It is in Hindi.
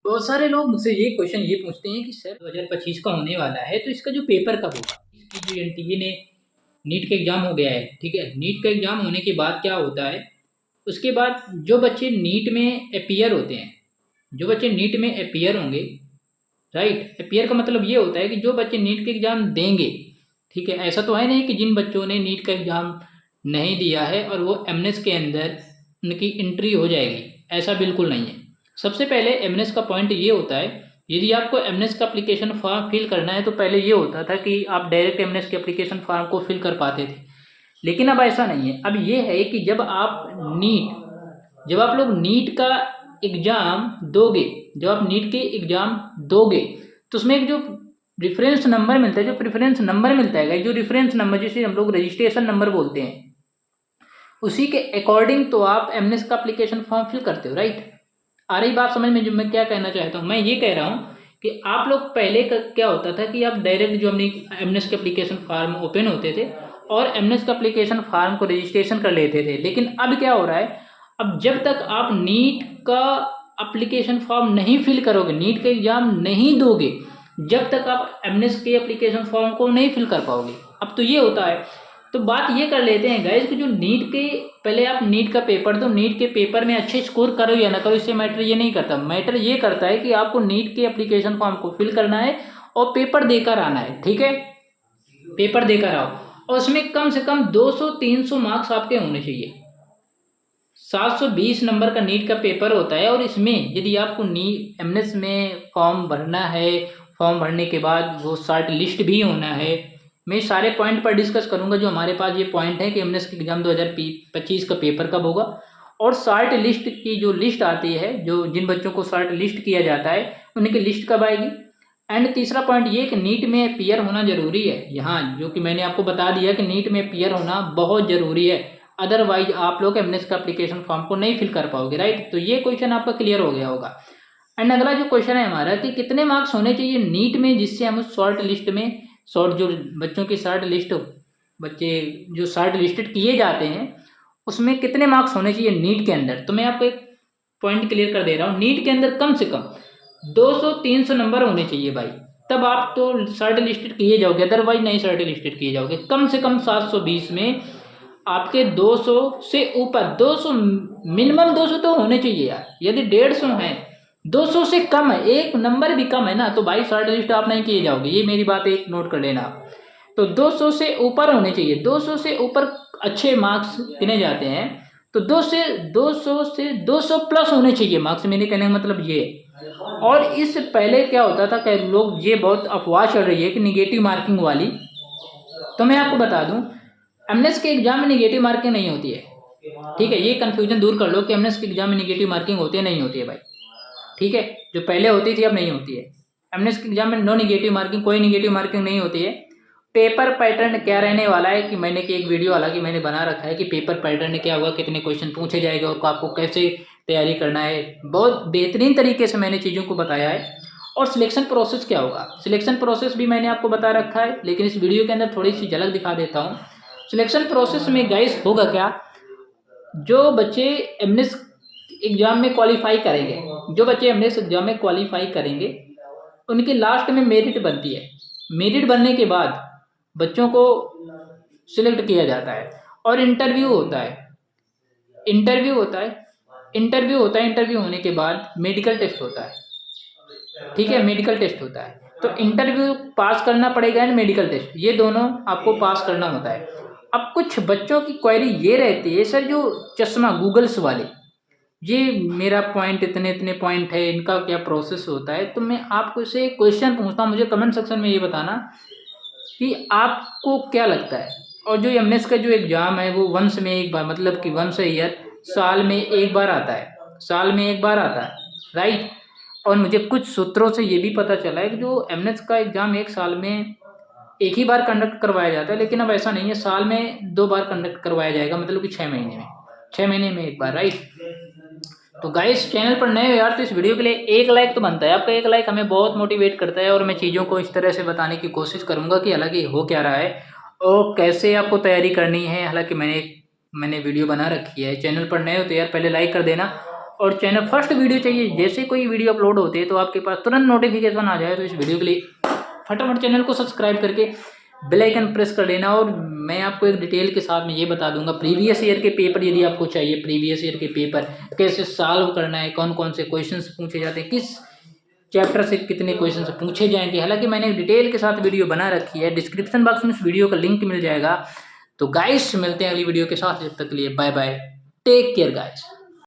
बहुत सारे लोग मुझसे ये क्वेश्चन ये पूछते हैं कि सर 2025 का होने वाला है तो इसका जो पेपर कब होगा। इसकी जो एनटीए ने नीट का एग्ज़ाम हो गया है, ठीक है। नीट का एग्ज़ाम होने के बाद क्या होता है, उसके बाद जो बच्चे नीट में अपीयर होते हैं, जो बच्चे नीट में अपीयर होंगे, राइट। अपीयर का मतलब ये होता है कि जो बच्चे नीट के एग्ज़ाम देंगे, ठीक है। ऐसा तो है नहीं कि जिन बच्चों ने नीट का एग्ज़ाम नहीं दिया है और वो एमनेस के अंदर उनकी एंट्री हो जाएगी, ऐसा बिल्कुल नहीं है। सबसे पहले एमनेस का पॉइंट ये होता है, यदि आपको एमनेस का एप्लीकेशन फॉर्म फिल करना है तो पहले ये होता था कि आप डायरेक्ट एमनेस के एप्लीकेशन फॉर्म को फिल कर पाते थे, लेकिन अब ऐसा नहीं है। अब ये है कि जब आप लोग नीट का एग्ज़ाम दोगे, जब आप नीट के एग्ज़ाम दोगे तो उसमें एक जो रेफरेंस नंबर मिलता है, जो प्रेफरेंस नंबर मिलता है, जो रेफरेंस नंबर जिसे हम लोग रजिस्ट्रेशन नंबर बोलते हैं, उसी के अकॉर्डिंग तो आप एमनेस का एप्लीकेशन फॉर्म फिल करते हो, राइट। आ रही बात समझ में जो मैं क्या कहना चाहता हूँ। मैं ये कह रहा हूँ कि आप लोग पहले का क्या होता था कि आप डायरेक्ट जो अपनी एमनेस के एप्लीकेशन फॉर्म ओपन होते थे और एमनेस का एप्लीकेशन फॉर्म को रजिस्ट्रेशन कर लेते थे, लेकिन अब क्या हो रहा है, अब जब तक आप नीट का एप्लीकेशन फॉर्म नहीं फिल करोगे, नीट का एग्जाम नहीं दोगे, जब तक आप एमनेस के एप्लीकेशन फॉर्म को नहीं फिल कर पाओगे। अब तो ये होता है, तो बात ये कर लेते हैं गाइज कि जो नीट के, पहले आप नीट का पेपर दो, नीट के पेपर में अच्छे स्कोर करो या ना करो, इससे मैटर ये नहीं करता। मैटर ये करता है कि आपको नीट के एप्लीकेशन फॉर्म को फिल करना है और पेपर देकर आना है, ठीक है। पेपर देकर आओ और उसमें कम से कम 200-300 मार्क्स आपके होने चाहिए। 720 नंबर का नीट का पेपर होता है और इसमें यदि आपको नीट एमएनएस में फॉर्म भरना है, फॉर्म भरने के बाद वो शॉर्ट लिस्ट भी होना है। मैं सारे पॉइंट पर डिस्कस करूंगा जो हमारे पास ये पॉइंट है कि एमएनएस के एग्जाम 2025 का पेपर कब होगा और शॉर्ट लिस्ट की जो लिस्ट आती है, जो जिन बच्चों को शॉर्ट लिस्ट किया जाता है उनकी लिस्ट कब आएगी। एंड तीसरा पॉइंट ये कि नीट में अपीयर होना जरूरी है यहाँ, जो कि मैंने आपको बता दिया कि नीट में अपीयर होना बहुत जरूरी है, अदरवाइज आप लोग एमनेस का एप्लीकेशन फॉर्म को नहीं फिल कर पाओगे, राइट। तो ये क्वेश्चन आपका क्लियर हो गया होगा। एंड अगला जो क्वेश्चन है हमारा कि कितने मार्क्स होने चाहिए नीट में जिससे हम उस शॉर्ट लिस्ट में, शॉर्ट जो बच्चों की शॉर्ट लिस्ट, बच्चे जो शॉर्ट लिस्टेड किए जाते हैं उसमें कितने मार्क्स होने चाहिए नीट के अंदर। तो मैं आपको एक पॉइंट क्लियर कर दे रहा हूँ, नीट के अंदर कम से कम 200-300 नंबर होने चाहिए भाई, तब आप तो शॉर्ट लिस्टेड किए जाओगे, अदरवाइज नहीं शॉर्ट लिस्टेड किए जाओगे। कम से कम 720 में आपके 200 से ऊपर, 200 मिनिमम 200 तो होने चाहिए यार। यदि 150 है, 200 से कम है, एक नंबर भी कम है ना, तो भाई शॉर्ट लिस्ट आप नहीं किए जाओगे, ये मेरी बात एक नोट कर लेना आप। तो 200 से ऊपर होने चाहिए, 200 से ऊपर अच्छे मार्क्स गिने जाते हैं। तो 200 से 200 प्लस होने चाहिए मार्क्स, मेरे कहने का मतलब ये है। और इस पहले क्या होता था कि लोग, ये बहुत अफवाह चल रही है कि निगेटिव मार्किंग वाली, तो मैं आपको बता दूं एमनेस के एग्जाम में निगेटिव मार्किंग नहीं होती है, ठीक है। ये कंफ्यूजन दूर कर लो कि एमनेस के एग्जाम में निगेटिव मार्किंग होती है, नहीं होती है भाई, ठीक है। जो पहले होती थी अब नहीं होती है। एमनेस के एग्जाम में नो निगेटिव मार्किंग, कोई निगेटिव मार्किंग नहीं होती है। पेपर पैटर्न क्या रहने वाला है कि मैंने कि एक वीडियो हालांकि मैंने बना रखा है कि पेपर पैटर्न क्या होगा, कितने क्वेश्चन पूछे जाएंगे और आपको कैसे तैयारी करना है, बहुत बेहतरीन तरीके से मैंने चीज़ों को बताया है। और सिलेक्शन प्रोसेस क्या होगा, सिलेक्शन प्रोसेस भी मैंने आपको बता रखा है, लेकिन इस वीडियो के अंदर थोड़ी सी झलक दिखा देता हूँ। सिलेक्शन प्रोसेस में गाइस होगा क्या, जो बच्चे एमनेस एग्जाम में क्वालिफाई करेंगे, जो बच्चे एमनेस एग्जाम में क्वालिफाई करेंगे उनकी लास्ट में मेरिट बनती है। मेरिट बनने के बाद बच्चों को सिलेक्ट किया जाता है और इंटरव्यू होता है, इंटरव्यू होता है, इंटरव्यू होता है। इंटरव्यू होने के बाद मेडिकल टेस्ट होता है, ठीक है, मेडिकल टेस्ट होता है। तो इंटरव्यू पास करना पड़ेगा एंड मेडिकल टेस्ट, ये दोनों आपको पास करना होता है। अब कुछ बच्चों की क्वेरी ये रहती है, सर जो चश्मा गूगल्स वाले, ये मेरा पॉइंट इतने इतने पॉइंट है, इनका क्या प्रोसेस होता है। तो मैं आपको से क्वेश्चन पूछता हूँ, मुझे कमेंट सेक्शन में ये बताना कि आपको क्या लगता है। और जो एमएनएस का जो एग्ज़ाम है वो वंश में एक बार, मतलब कि वंस ईयर, साल में एक बार आता है, साल में एक बार आता है, राइट। और मुझे कुछ सूत्रों से ये भी पता चला है कि जो एमएनएस का एग्ज़ाम एक साल में एक ही बार कंडक्ट करवाया जाता है, लेकिन अब ऐसा नहीं है, साल में 2 बार कंडक्ट करवाया जाएगा, मतलब कि 6 महीने में, 6 महीने में एक बार, राइट। तो गाइस चैनल पर नए हो यार तो इस वीडियो के लिए एक लाइक तो बनता है, आपका एक लाइक हमें बहुत मोटिवेट करता है और मैं चीज़ों को इस तरह से बताने की कोशिश करूंगा कि हालांकि हो क्या रहा है और कैसे आपको तैयारी करनी है। हालांकि मैंने वीडियो बना रखी है, चैनल पर नए हो तो यार पहले लाइक कर देना और चैनल फर्स्ट वीडियो चाहिए, जैसे कोई वीडियो अपलोड होते हैं तो आपके पास तुरंत नोटिफिकेशन आ जाए, तो इस वीडियो के लिए फटाफट चैनल को सब्सक्राइब करके बेल आइकन प्रेस कर लेना। और मैं आपको एक डिटेल के साथ में ये बता दूंगा, प्रीवियस ईयर के पेपर यदि आपको चाहिए, प्रीवियस ईयर के पेपर कैसे सॉल्व करना है, कौन कौन से क्वेश्चंस पूछे जाते हैं, किस चैप्टर से कितने क्वेश्चन पूछे जाएंगे। हालांकि मैंने एक डिटेल के साथ वीडियो बना रखी है, डिस्क्रिप्शन बॉक्स में इस वीडियो का लिंक मिल जाएगा। तो गाइस मिलते हैं अगली वीडियो के साथ, जब तक के लिए bye bye, take care guys.